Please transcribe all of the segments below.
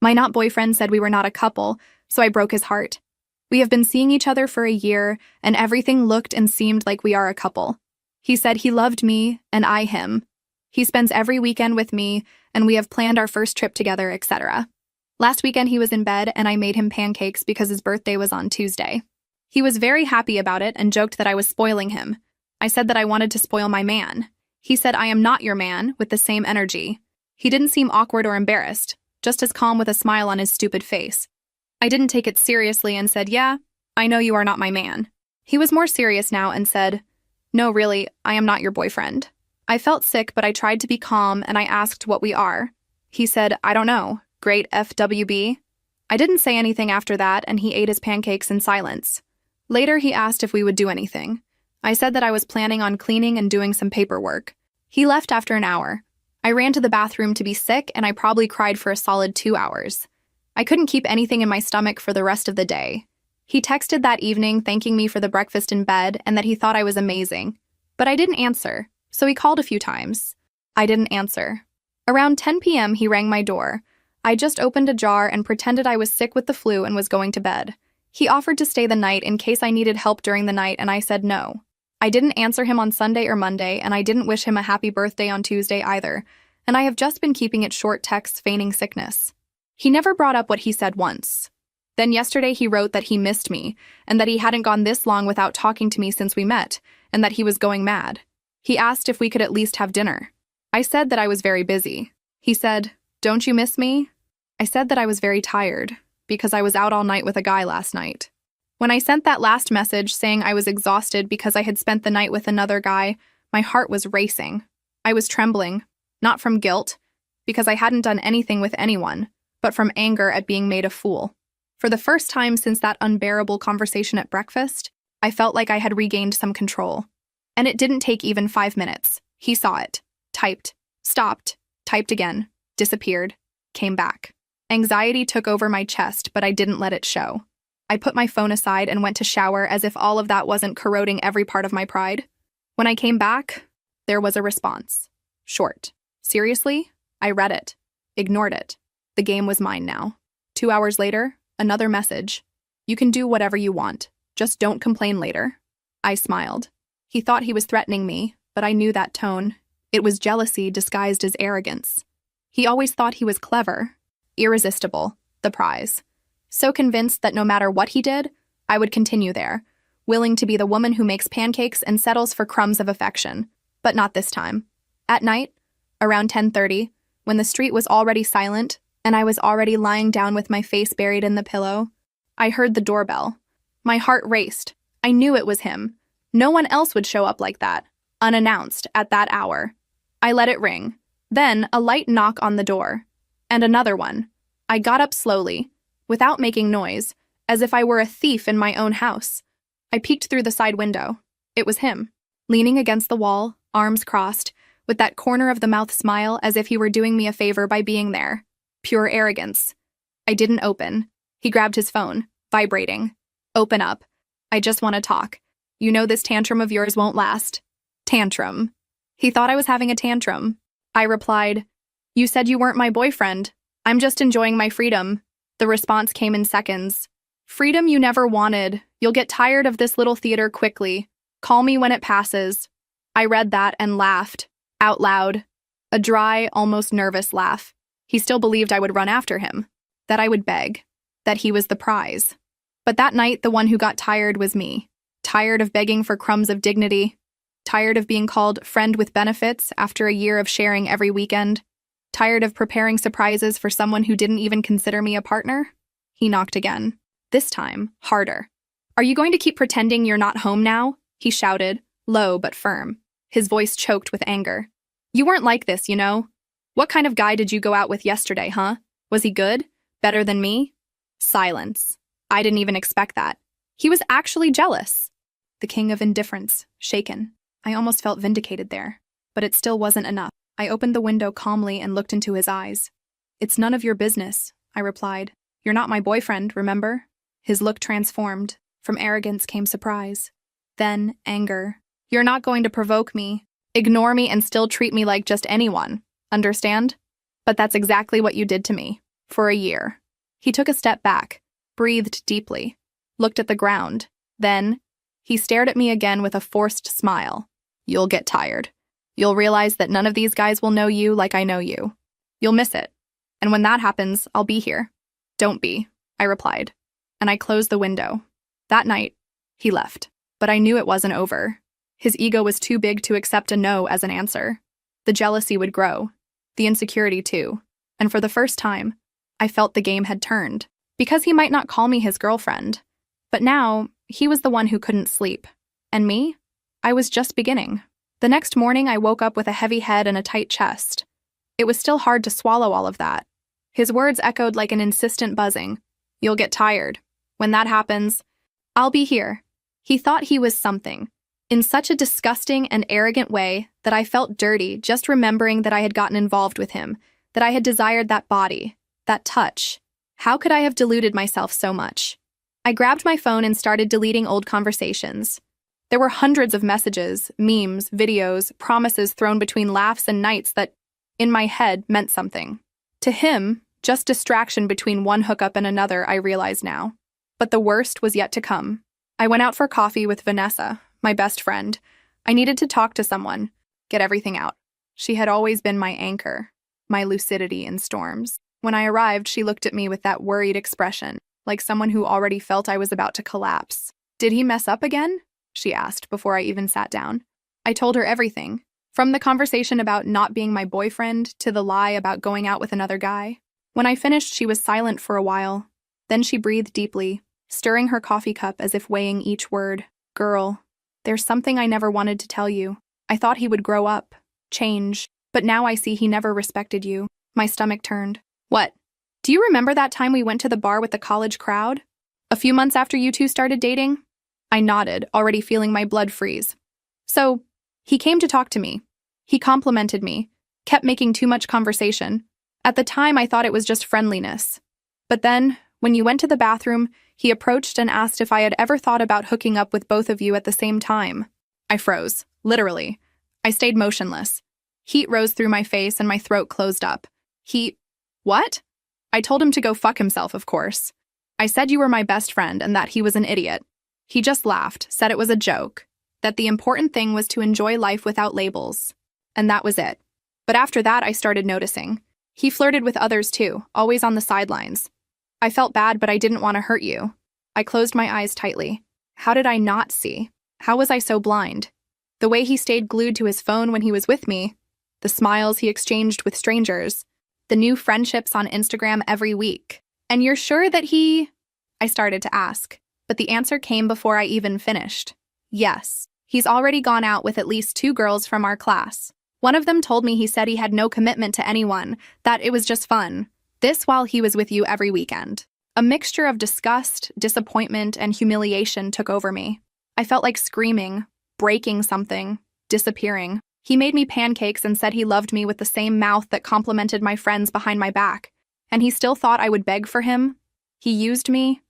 My not boyfriend said we were not a couple, so I broke his heart. We have been seeing each other for a year, and everything looked and seemed like we are a couple. He said he loved me, and I him. He spends every weekend with me, and we have planned our first trip together, etc. Last weekend he was in bed, and I made him pancakes because his birthday was on Tuesday. He was very happy about it and joked that I was spoiling him. I said that I wanted to spoil my man. He said I am not your man, with the same energy. He didn't seem awkward or embarrassed, just as calm with a smile on his stupid face. I didn't take it seriously and said, yeah, I know you are not my man. He was more serious now and said, no, really, I am not your boyfriend. I felt sick, but I tried to be calm and I asked what we are. He said, I don't know, great FWB. I didn't say anything after that and he ate his pancakes in silence. Later he asked if we would do anything. I said that I was planning on cleaning and doing some paperwork. He left after an hour. I ran to the bathroom to be sick and I probably cried for a solid 2 hours. I couldn't keep anything in my stomach for the rest of the day. He texted that evening thanking me for the breakfast in bed and that he thought I was amazing. But I didn't answer, so he called a few times. I didn't answer. Around 10 p.m. he rang my door. I just opened a jar and pretended I was sick with the flu and was going to bed. He offered to stay the night in case I needed help during the night and I said no. I didn't answer him on Sunday or Monday and I didn't wish him a happy birthday on Tuesday either, and I have just been keeping it short texts feigning sickness. He never brought up what he said once. Then yesterday he wrote that he missed me and that he hadn't gone this long without talking to me since we met and that he was going mad. He asked if we could at least have dinner. I said that I was very busy. He said, don't you miss me? I said that I was very tired because I was out all night with a guy last night. When I sent that last message saying I was exhausted because I had spent the night with another guy, my heart was racing. I was trembling, not from guilt, because I hadn't done anything with anyone, but from anger at being made a fool. For the first time since that unbearable conversation at breakfast, I felt like I had regained some control. And it didn't take even 5 minutes. He saw it, typed, stopped, typed again, disappeared, came back. Anxiety took over my chest, but I didn't let it show. I put my phone aside and went to shower as if all of that wasn't corroding every part of my pride. When I came back, there was a response. Short. Seriously? I read it. Ignored it. The game was mine now. 2 hours later, another message. You can do whatever you want. Just don't complain later. I smiled. He thought he was threatening me, but I knew that tone. It was jealousy disguised as arrogance. He always thought he was clever. Irresistible. The prize. So convinced that no matter what he did, I would continue there, willing to be the woman who makes pancakes and settles for crumbs of affection. But not this time. At night, around 10:30, when the street was already silent and I was already lying down with my face buried in the pillow, I heard the doorbell. My heart raced. I knew it was him. No one else would show up like that, unannounced, at that hour. I let it ring. Then a light knock on the door. And another one. I got up slowly, without making noise, as if I were a thief in my own house. I peeked through the side window. It was him, leaning against the wall, arms crossed, with that corner-of-the-mouth smile as if he were doing me a favor by being there. Pure arrogance. I didn't open. He grabbed his phone, vibrating. Open up. I just want to talk. You know this tantrum of yours won't last. Tantrum. He thought I was having a tantrum. I replied, you said you weren't my boyfriend. I'm just enjoying my freedom. The response came in seconds. Freedom you never wanted. You'll get tired of this little theater quickly. Call me when it passes. I read that and laughed. Out loud. A dry, almost nervous laugh. He still believed I would run after him. That I would beg. That he was the prize. But that night, the one who got tired was me. Tired of begging for crumbs of dignity. Tired of being called friend with benefits after a year of sharing every weekend. Tired of preparing surprises for someone who didn't even consider me a partner? He knocked again. This time, harder. Are you going to keep pretending you're not home now? He shouted, low but firm. His voice choked with anger. You weren't like this, you know? What kind of guy did you go out with yesterday, huh? Was he good? Better than me? Silence. I didn't even expect that. He was actually jealous. The king of indifference, shaken. I almost felt vindicated there. But it still wasn't enough. I opened the window calmly and looked into his eyes. It's none of your business, I replied. You're not my boyfriend, remember? His look transformed. From arrogance came surprise. Then anger. You're not going to provoke me, ignore me, and still treat me like just anyone. Understand? But that's exactly what you did to me. For a year. He took a step back, breathed deeply, looked at the ground. Then, he stared at me again with a forced smile. You'll get tired. You'll realize that none of these guys will know you like I know you. You'll miss it. And when that happens, I'll be here. Don't be, I replied. And I closed the window. That night, he left. But I knew it wasn't over. His ego was too big to accept a no as an answer. The jealousy would grow. The insecurity too. And for the first time, I felt the game had turned. Because he might not call me his girlfriend. But now, he was the one who couldn't sleep. And me? I was just beginning. The next morning, I woke up with a heavy head and a tight chest. It was still hard to swallow all of that. His words echoed like an insistent buzzing. You'll get tired. When that happens, I'll be here. He thought he was something, in such a disgusting and arrogant way that I felt dirty just remembering that I had gotten involved with him, that I had desired that body, that touch. How could I have deluded myself so much? I grabbed my phone and started deleting old conversations. There were hundreds of messages, memes, videos, promises thrown between laughs and nights that, in my head, meant something. To him, just distraction between one hookup and another, I realize now. But the worst was yet to come. I went out for coffee with Vanessa, my best friend. I needed to talk to someone, get everything out. She had always been my anchor, my lucidity in storms. When I arrived, she looked at me with that worried expression, like someone who already felt I was about to collapse. Did he mess up again? She asked before I even sat down. I told her everything, from the conversation about not being my boyfriend to the lie about going out with another guy. When I finished, she was silent for a while. Then she breathed deeply, stirring her coffee cup as if weighing each word. Girl, there's something I never wanted to tell you. I thought he would grow up, change, but now I see he never respected you. My stomach turned. What? Do you remember that time we went to the bar with the college crowd? A few months after you two started dating? I nodded, already feeling my blood freeze. So, he came to talk to me. He complimented me, kept making too much conversation. At the time, I thought it was just friendliness. But then, when you went to the bathroom, he approached and asked if I had ever thought about hooking up with both of you at the same time. I froze, literally. I stayed motionless. Heat rose through my face and my throat closed up. What? I told him to go fuck himself, of course. I said you were my best friend and that he was an idiot. He just laughed, said it was a joke, that the important thing was to enjoy life without labels. And that was it. But after that, I started noticing. He flirted with others too, always on the sidelines. I felt bad, but I didn't want to hurt you. I closed my eyes tightly. How did I not see? How was I so blind? The way he stayed glued to his phone when he was with me, the smiles he exchanged with strangers, the new friendships on Instagram every week. And you're sure that I started to ask, but the answer came before I even finished. Yes, he's already gone out with at least 2 girls from our class. One of them told me he said he had no commitment to anyone, that it was just fun. This while he was with you every weekend. A mixture of disgust, disappointment, and humiliation took over me. I felt like screaming, breaking something, disappearing. He made me pancakes and said he loved me with the same mouth that complimented my friends behind my back. And he still thought I would beg for him. He used me,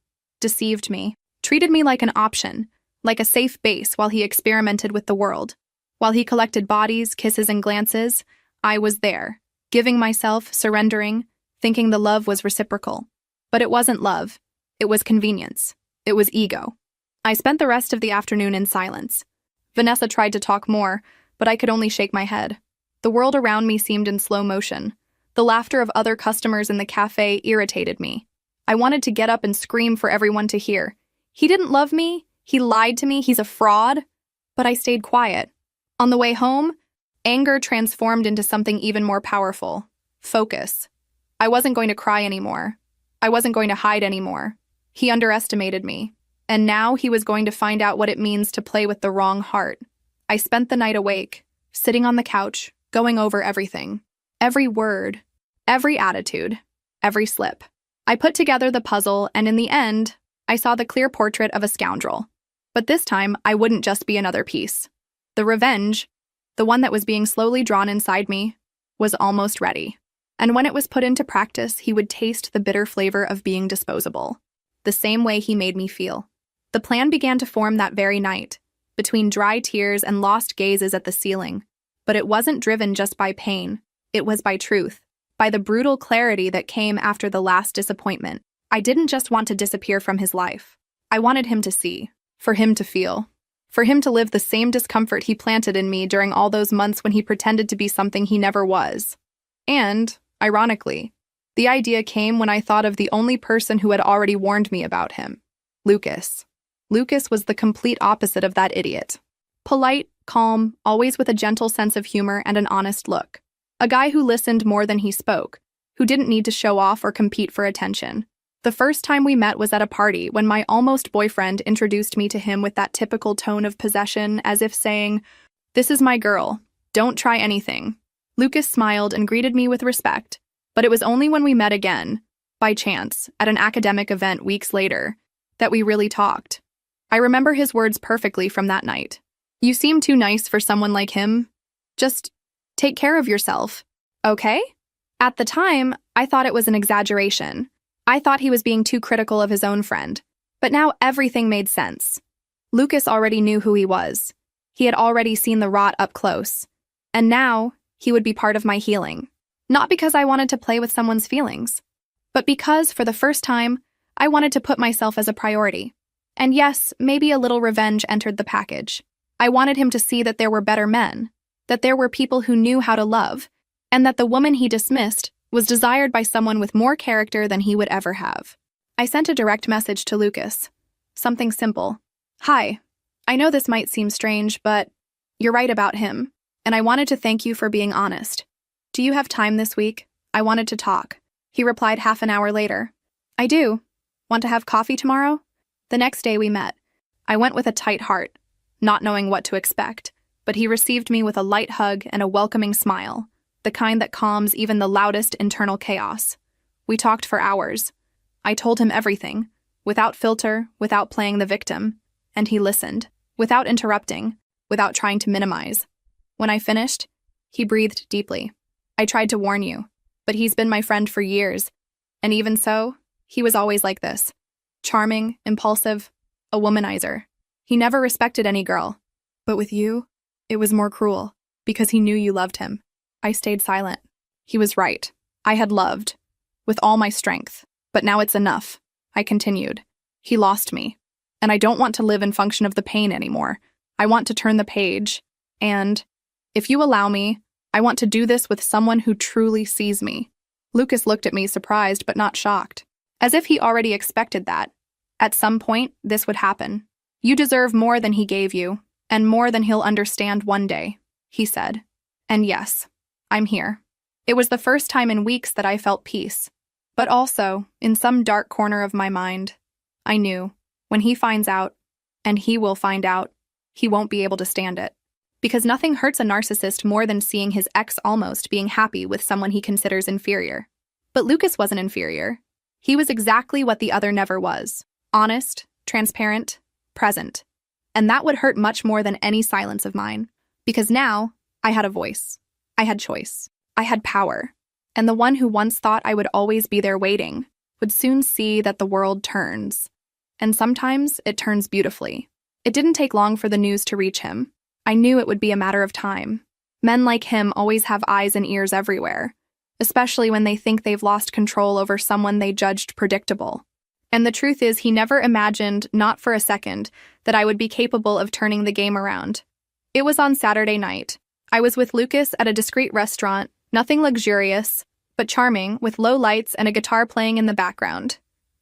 deceived me, treated me like an option, like a safe base while he experimented with the world. While he collected bodies, kisses, and glances, I was there, giving myself, surrendering, thinking the love was reciprocal. But it wasn't love. It was convenience. It was ego. I spent the rest of the afternoon in silence. Vanessa tried to talk more, but I could only shake my head. The world around me seemed in slow motion. The laughter of other customers in the cafe irritated me. I wanted to get up and scream for everyone to hear. He didn't love me. He lied to me. He's a fraud. But I stayed quiet. On the way home, anger transformed into something even more powerful. Focus. I wasn't going to cry anymore. I wasn't going to hide anymore. He underestimated me. And now he was going to find out what it means to play with the wrong heart. I spent the night awake, sitting on the couch, going over everything. Every word, every attitude, every slip. I put together the puzzle, and in the end, I saw the clear portrait of a scoundrel. But this time, I wouldn't just be another piece. The revenge, the one that was being slowly drawn inside me, was almost ready. And when it was put into practice, he would taste the bitter flavor of being disposable, the same way he made me feel. The plan began to form that very night, between dry tears and lost gazes at the ceiling. But it wasn't driven just by pain. It was by truth. by the brutal clarity that came after the last disappointment. I didn't just want to disappear from his life. I wanted him to see, for him to feel, for him to live the same discomfort he planted in me during all those months when he pretended to be something he never was. And, ironically, the idea came when I thought of the only person who had already warned me about him, Lucas. Lucas was the complete opposite of that idiot. Polite, calm, always with a gentle sense of humor and an honest look. A guy who listened more than he spoke, who didn't need to show off or compete for attention. The first time we met was at a party when my almost boyfriend introduced me to him with that typical tone of possession, as if saying, "This is my girl. Don't try anything." Lucas smiled and greeted me with respect, but it was only when we met again, by chance, at an academic event weeks later, that we really talked. I remember his words perfectly from that night. "You seem too nice for someone like him. Just take care of yourself, okay?" At the time, I thought it was an exaggeration. I thought he was being too critical of his own friend. But now everything made sense. Lucas already knew who he was. He had already seen the rot up close. And now, he would be part of my healing. Not because I wanted to play with someone's feelings, but because, for the first time, I wanted to put myself as a priority. And yes, maybe a little revenge entered the package. I wanted him to see that there were better men, that there were people who knew how to love, and that the woman he dismissed was desired by someone with more character than he would ever have. I sent a direct message to Lucas. Something simple. "Hi, I know this might seem strange, but you're right about him, and I wanted to thank you for being honest. Do you have time this week? I wanted to talk." He replied half an hour later. "I do. Want to have coffee tomorrow?" The next day we met. I went with a tight heart, not knowing what to expect, but he received me with a light hug and a welcoming smile, the kind that calms even the loudest internal chaos. We talked for hours. I told him everything, without filter, without playing the victim, and he listened, without interrupting, without trying to minimize. When I finished, he breathed deeply. "I tried to warn you, but he's been my friend for years, and even so, he was always like this. Charming, impulsive, a womanizer. He never respected any girl. But with you, it was more cruel, because he knew you loved him." I stayed silent. He was right. I had loved, with all my strength. But now it's enough. I continued. He lost me. And I don't want to live in function of the pain anymore. I want to turn the page. And, if you allow me, I want to do this with someone who truly sees me. Lucas looked at me surprised but not shocked, as if he already expected that. At some point, this would happen. "You deserve more than he gave you, and more than he'll understand one day," he said. And yes, I'm here. It was the first time in weeks that I felt peace. But also, in some dark corner of my mind, I knew, when he finds out, and he will find out, he won't be able to stand it. Because nothing hurts a narcissist more than seeing his ex almost being happy with someone he considers inferior. But Lucas wasn't inferior. He was exactly what the other never was. Honest, transparent, present. And that would hurt much more than any silence of mine. Because now, I had a voice. I had choice. I had power. And the one who once thought I would always be there waiting would soon see that the world turns. And sometimes it turns beautifully. It didn't take long for the news to reach him. I knew it would be a matter of time. Men like him always have eyes and ears everywhere, especially when they think they've lost control over someone they judged predictable. And the truth is, he never imagined, not for a second, that I would be capable of turning the game around. It was on Saturday night. I was with Lucas at a discreet restaurant, nothing luxurious, but charming, with low lights and a guitar playing in the background.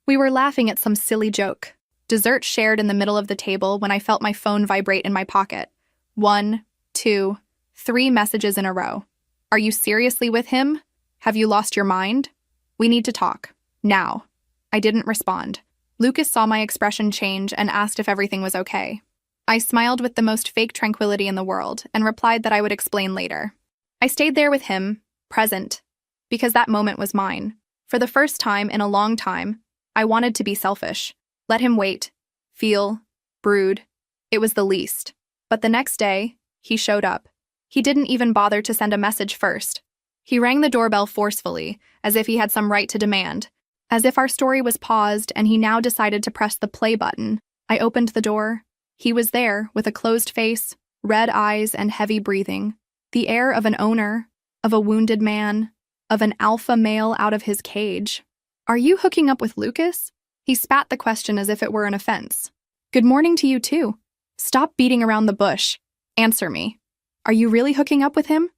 We were laughing at some silly joke. Dessert shared in the middle of the table when I felt my phone vibrate in my pocket. 1, 2, 3 messages in a row. "Are you seriously with him? Have you lost your mind? We need to talk. Now." I didn't respond. Lucas saw my expression change and asked if everything was okay. I smiled with the most fake tranquility in the world and replied that I would explain later. I stayed there with him, present, because that moment was mine. For the first time in a long time, I wanted to be selfish. Let him wait, feel, brood. It was the least. But the next day, he showed up. He didn't even bother to send a message first. He rang the doorbell forcefully, as if he had some right to demand. As if our story was paused and he now decided to press the play button. I opened the door. He was there, with a closed face, red eyes, and heavy breathing. The air of an owner, of a wounded man, of an alpha male out of his cage. Are you hooking up with Lucas? He spat the question as if it were an offense. Good morning to you too. Stop beating around the bush. Answer me. Are you really hooking up with him?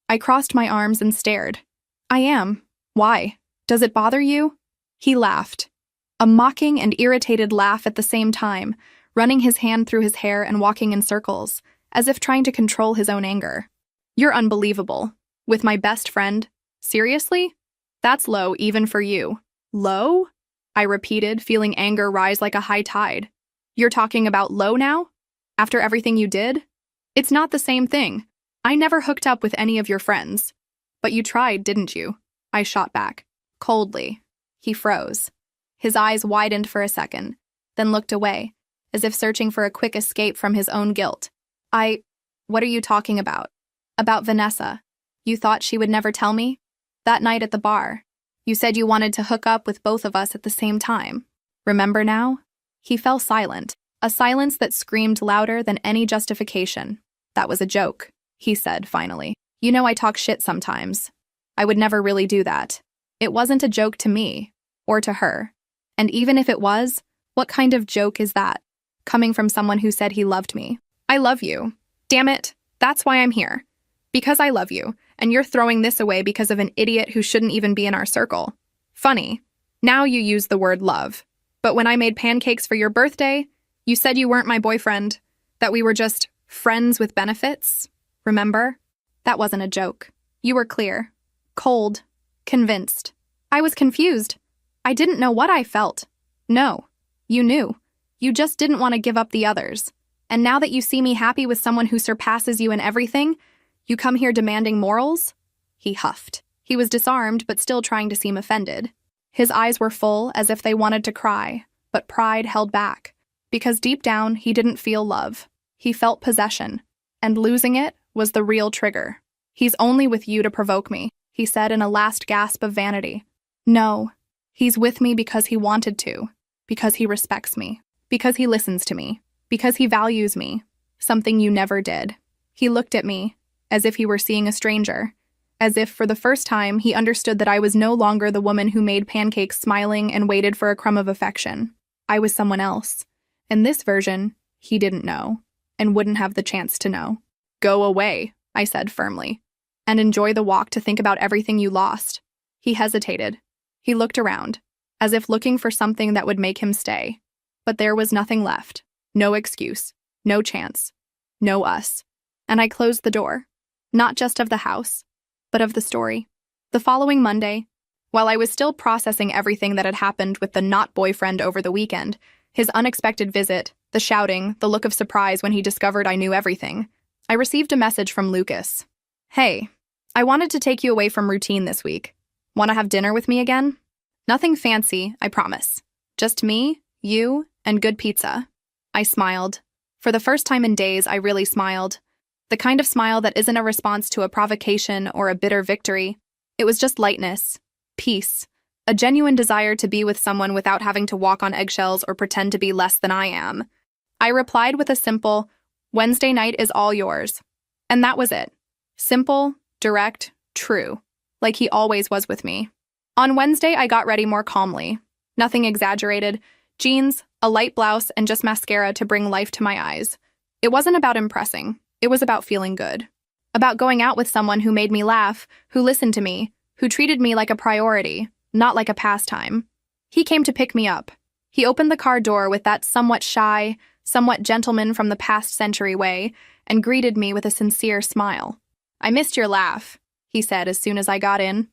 I crossed my arms and stared. I am. Why? Does it bother you? He laughed. A mocking and irritated laugh at the same time, running his hand through his hair and walking in circles, as if trying to control his own anger. You're unbelievable. With my best friend? Seriously? That's low even for you. Low? I repeated, feeling anger rise like a high tide. You're talking about low now? After everything you did? It's not the same thing. I never hooked up with any of your friends. But you tried, didn't you? I shot back. Coldly. He froze. His eyes widened for a second, then looked away, as if searching for a quick escape from his own guilt. What are you talking about? About Vanessa. You thought she would never tell me? That night at the bar. You said you wanted to hook up with both of us at the same time. Remember now? He fell silent, a silence that screamed louder than any justification. That was a joke, he said finally. You know I talk shit sometimes. I would never really do that. It wasn't a joke to me, or to her. And even if it was, what kind of joke is that? Coming from someone who said he loved me. I love you. Damn it, that's why I'm here. Because I love you, and you're throwing this away because of an idiot who shouldn't even be in our circle. Funny. Now you use the word love. But when I made pancakes for your birthday, you said you weren't my boyfriend, that we were just friends with benefits. Remember? That wasn't a joke. You were clear. Cold. Convinced. I was confused. I didn't know what I felt. No. You knew. You just didn't want to give up the others. And now that you see me happy with someone who surpasses you in everything, you come here demanding morals? He huffed. He was disarmed, but still trying to seem offended. His eyes were full, as if they wanted to cry, but pride held back. Because deep down, he didn't feel love. He felt possession. And losing it was the real trigger. He's only with you to provoke me, he said in a last gasp of vanity. No. He's with me because he wanted to. Because he respects me. Because he listens to me. Because he values me. Something you never did. He looked at me, as if he were seeing a stranger. As if, for the first time, he understood that I was no longer the woman who made pancakes smiling and waited for a crumb of affection. I was someone else. In this version, he didn't know, and wouldn't have the chance to know. Go away, I said firmly, and enjoy the walk to think about everything you lost. He hesitated. He looked around, as if looking for something that would make him stay. But there was nothing left. No excuse. No chance. No us. And I closed the door. Not just of the house, but of the story. The following Monday, while I was still processing everything that had happened with the not-boyfriend over the weekend, his unexpected visit, the shouting, the look of surprise when he discovered I knew everything, I received a message from Lucas. Hey, I wanted to take you away from routine this week. Want to have dinner with me again? Nothing fancy, I promise. Just me, you, and good pizza. I smiled. For the first time in days, I really smiled. The kind of smile that isn't a response to a provocation or a bitter victory. It was just lightness, peace, a genuine desire to be with someone without having to walk on eggshells or pretend to be less than I am. I replied with a simple, Wednesday night is all yours. And that was it. Simple, direct, true, like he always was with me. On Wednesday, I got ready more calmly. Nothing exaggerated. Jeans, a light blouse, and just mascara to bring life to my eyes. It wasn't about impressing. It was about feeling good. About going out with someone who made me laugh, who listened to me, who treated me like a priority, not like a pastime. He came to pick me up. He opened the car door with that somewhat shy, somewhat gentleman from the past century way, and greeted me with a sincere smile. I missed your laugh, he said as soon as I got in.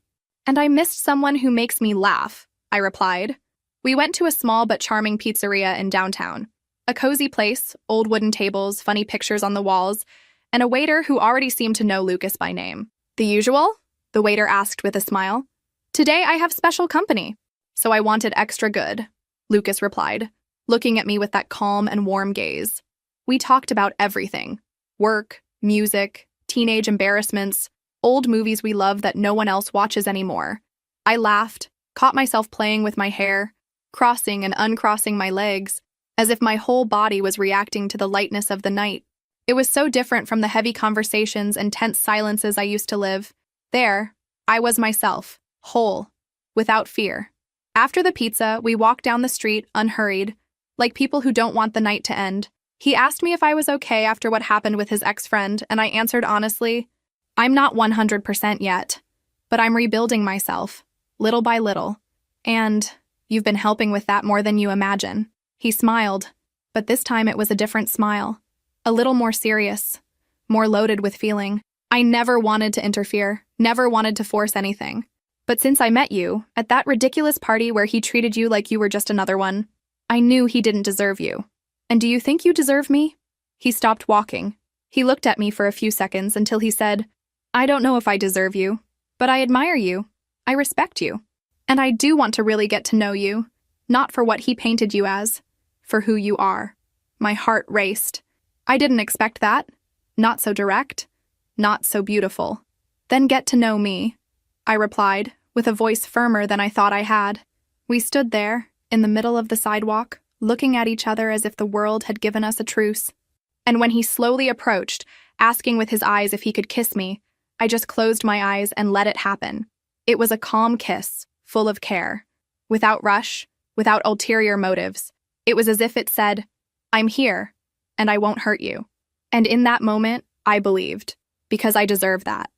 And I missed someone who makes me laugh, I replied. We went to a small but charming pizzeria in downtown. A cozy place, old wooden tables, funny pictures on the walls, and a waiter who already seemed to know Lucas by name. The usual? The waiter asked with a smile. Today I have special company, so I wanted extra good, Lucas replied, looking at me with that calm and warm gaze. We talked about everything. Work, music, teenage embarrassments, old movies we love that no one else watches anymore. I laughed, caught myself playing with my hair, crossing and uncrossing my legs, as if my whole body was reacting to the lightness of the night. It was so different from the heavy conversations and tense silences I used to live. There, I was myself, whole, without fear. After the pizza, we walked down the street, unhurried, like people who don't want the night to end. He asked me if I was okay after what happened with his ex-friend, and I answered honestly, I'm not 100% yet, but I'm rebuilding myself, little by little. And you've been helping with that more than you imagine. He smiled, but this time it was a different smile, a little more serious, more loaded with feeling. I never wanted to interfere, never wanted to force anything. But since I met you, at that ridiculous party where he treated you like you were just another one, I knew he didn't deserve you. And do you think you deserve me? He stopped walking. He looked at me for a few seconds until he said, I don't know if I deserve you, but I admire you. I respect you. And I do want to really get to know you, not for what he painted you as, for who you are. My heart raced. I didn't expect that. Not so direct. Not so beautiful. Then get to know me, I replied, with a voice firmer than I thought I had. We stood there, in the middle of the sidewalk, looking at each other as if the world had given us a truce. And when he slowly approached, asking with his eyes if he could kiss me, I just closed my eyes and let it happen. It was a calm kiss, full of care, without rush, without ulterior motives. It was as if it said, I'm here, and I won't hurt you. And in that moment, I believed, because I deserve that.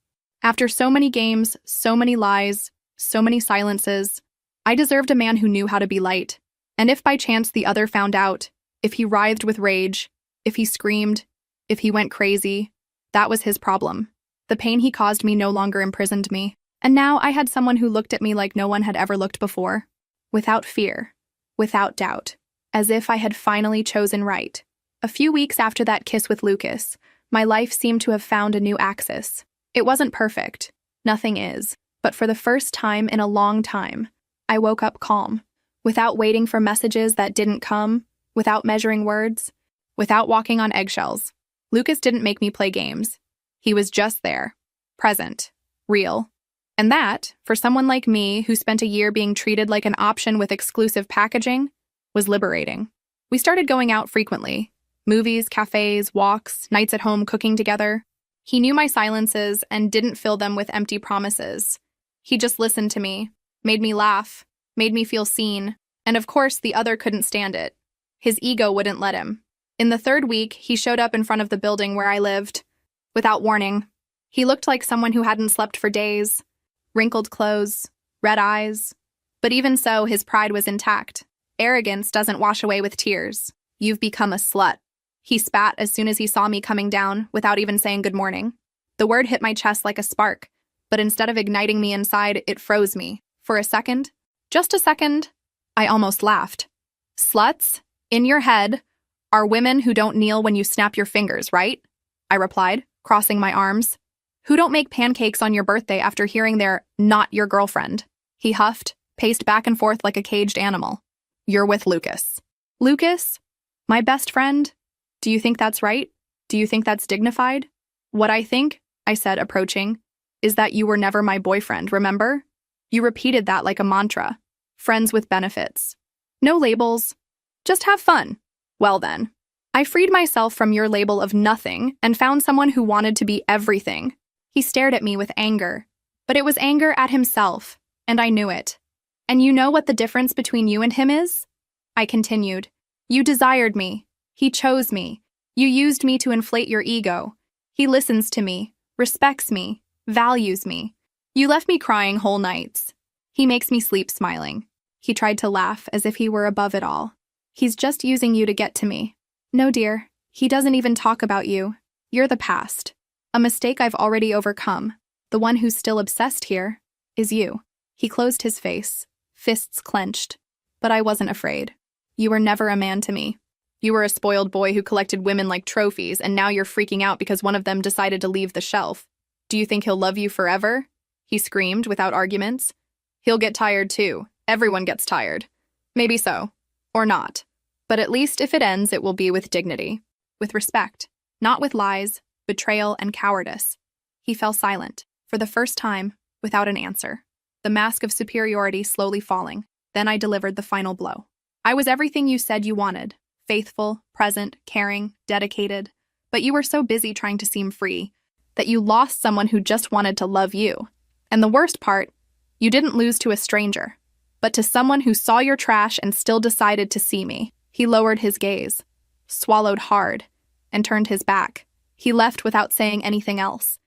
After so many games, so many lies, so many silences, I deserved a man who knew how to be light. And if by chance the other found out, if he writhed with rage, if he screamed, if he went crazy, that was his problem. The pain he caused me no longer imprisoned me. And now I had someone who looked at me like no one had ever looked before. Without fear, without doubt, as if I had finally chosen right. A few weeks after that kiss with Lucas, my life seemed to have found a new axis. It wasn't perfect. Nothing is. But for the first time in a long time, I woke up calm. Without waiting for messages that didn't come, without measuring words, without walking on eggshells. Lucas didn't make me play games. He was just there, present, real. And that, for someone like me who spent a year being treated like an option with exclusive packaging, was liberating. We started going out frequently. Movies, cafes, walks, nights at home cooking together. He knew my silences and didn't fill them with empty promises. He just listened to me, made me laugh, made me feel seen, and of course the other couldn't stand it. His ego wouldn't let him. In the third week, he showed up in front of the building where I lived. Without warning. He looked like someone who hadn't slept for days. Wrinkled clothes, red eyes. But even so, his pride was intact. Arrogance doesn't wash away with tears. You've become a slut. He spat as soon as he saw me coming down, without even saying good morning. The word hit my chest like a spark, but instead of igniting me inside, it froze me. For a second, just a second, I almost laughed. Sluts, in your head, are women who don't kneel when you snap your fingers, right? I replied, crossing my arms. Who don't make pancakes on your birthday after hearing they're not your girlfriend? He huffed, paced back and forth like a caged animal. You're with Lucas. Lucas? My best friend? Do you think that's right? Do you think that's dignified? What I think, I said, approaching, is that you were never my boyfriend, remember? You repeated that like a mantra. Friends with benefits. No labels. Just have fun. Well then. I freed myself from your label of nothing and found someone who wanted to be everything. He stared at me with anger. But it was anger at himself, and I knew it. And you know what the difference between you and him is? I continued. You desired me. He chose me. You used me to inflate your ego. He listens to me, respects me, values me. You left me crying whole nights. He makes me sleep smiling. He tried to laugh as if he were above it all. He's just using you to get to me. No, dear. He doesn't even talk about you. You're the past. A mistake I've already overcome. The one who's still obsessed here is you. He closed his face, fists clenched. But I wasn't afraid. You were never a man to me. You were a spoiled boy who collected women like trophies, and now you're freaking out because one of them decided to leave the shelf. Do you think he'll love you forever? He screamed without arguments. He'll get tired too. Everyone gets tired. Maybe so. Or not. But at least if it ends, it will be with dignity. With respect. Not with lies, betrayal, and cowardice. He fell silent, for the first time, without an answer. The mask of superiority slowly falling. Then I delivered the final blow. I was everything you said you wanted. Faithful, present, caring, dedicated. But you were so busy trying to seem free that you lost someone who just wanted to love you. And the worst part, you didn't lose to a stranger, but to someone who saw your trash and still decided to see me. He lowered his gaze, swallowed hard, and turned his back. He left without saying anything else.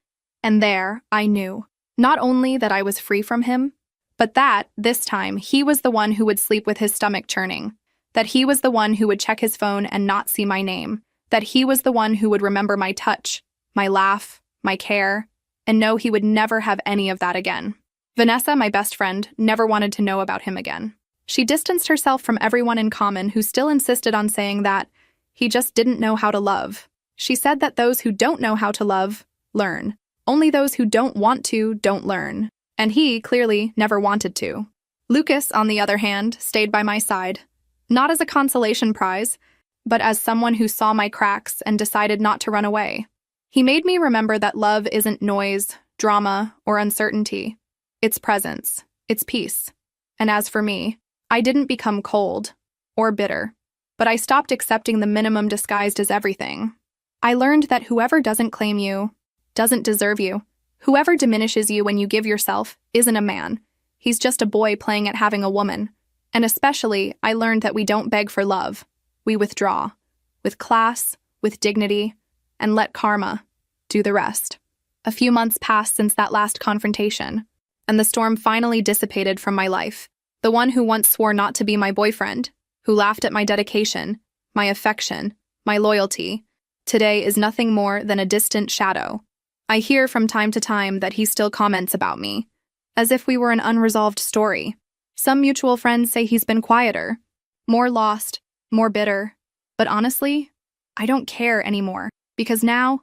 And there, I knew, not only that I was free from him, but that, this time, he was the one who would sleep with his stomach churning, that he was the one who would check his phone and not see my name, that he was the one who would remember my touch, my laugh, my care, and know he would never have any of that again. Vanessa, my best friend, never wanted to know about him again. She distanced herself from everyone in common who still insisted on saying that he just didn't know how to love. She said that those who don't know how to love, learn. Only those who don't want to, don't learn. And he, clearly, never wanted to. Lucas, on the other hand, stayed by my side. Not as a consolation prize, but as someone who saw my cracks and decided not to run away. He made me remember that love isn't noise, drama, or uncertainty. It's presence. It's peace. And as for me, I didn't become cold or bitter, but I stopped accepting the minimum disguised as everything. I learned that whoever doesn't claim you doesn't deserve you. Whoever diminishes you when you give yourself isn't a man. He's just a boy playing at having a woman. And especially, I learned that we don't beg for love. We withdraw, with class, with dignity, and let karma do the rest. A few months passed since that last confrontation, and the storm finally dissipated from my life. The one who once swore not to be my boyfriend, who laughed at my dedication, my affection, my loyalty, today is nothing more than a distant shadow. I hear from time to time that he still comments about me, as if we were an unresolved story. Some mutual friends say he's been quieter, more lost, more bitter. But honestly, I don't care anymore, because now,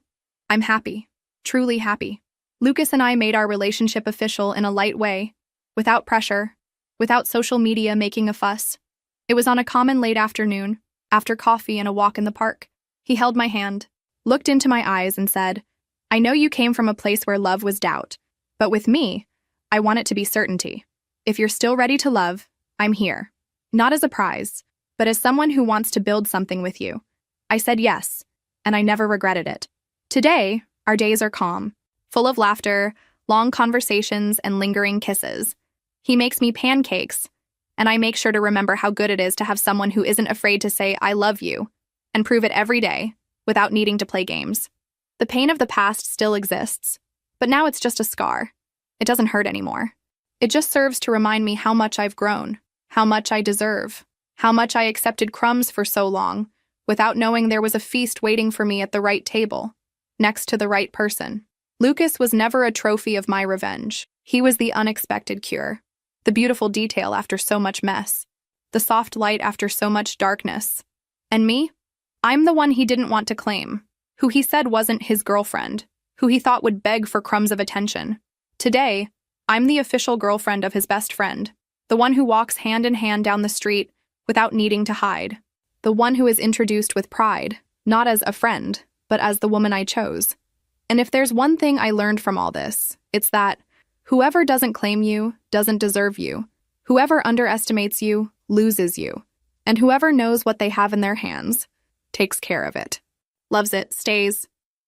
I'm happy, truly happy. Lucas and I made our relationship official in a light way, without pressure, without social media making a fuss. It was on a common late afternoon, after coffee and a walk in the park. He held my hand, looked into my eyes and said, "I know you came from a place where love was doubt, but with me, I want it to be certainty. If you're still ready to love, I'm here. Not as a prize, but as someone who wants to build something with you." I said yes, and I never regretted it. Today, our days are calm, full of laughter, long conversations, and lingering kisses. He makes me pancakes, and I make sure to remember how good it is to have someone who isn't afraid to say, "I love you," and prove it every day, without needing to play games. The pain of the past still exists, but now it's just a scar. It doesn't hurt anymore. It just serves to remind me how much I've grown, how much I deserve, how much I accepted crumbs for so long, without knowing there was a feast waiting for me at the right table, next to the right person. Lucas was never a trophy of my revenge. He was the unexpected cure, the beautiful detail after so much mess, the soft light after so much darkness. And me? I'm the one he didn't want to claim, who he said wasn't his girlfriend, who he thought would beg for crumbs of attention. Today, I'm the official girlfriend of his best friend, the one who walks hand in hand down the street without needing to hide, the one who is introduced with pride, not as a friend, but as the woman I chose. And if there's one thing I learned from all this, it's that whoever doesn't claim you doesn't deserve you. Whoever underestimates you loses you. And whoever knows what they have in their hands takes care of it. Loves it, stays,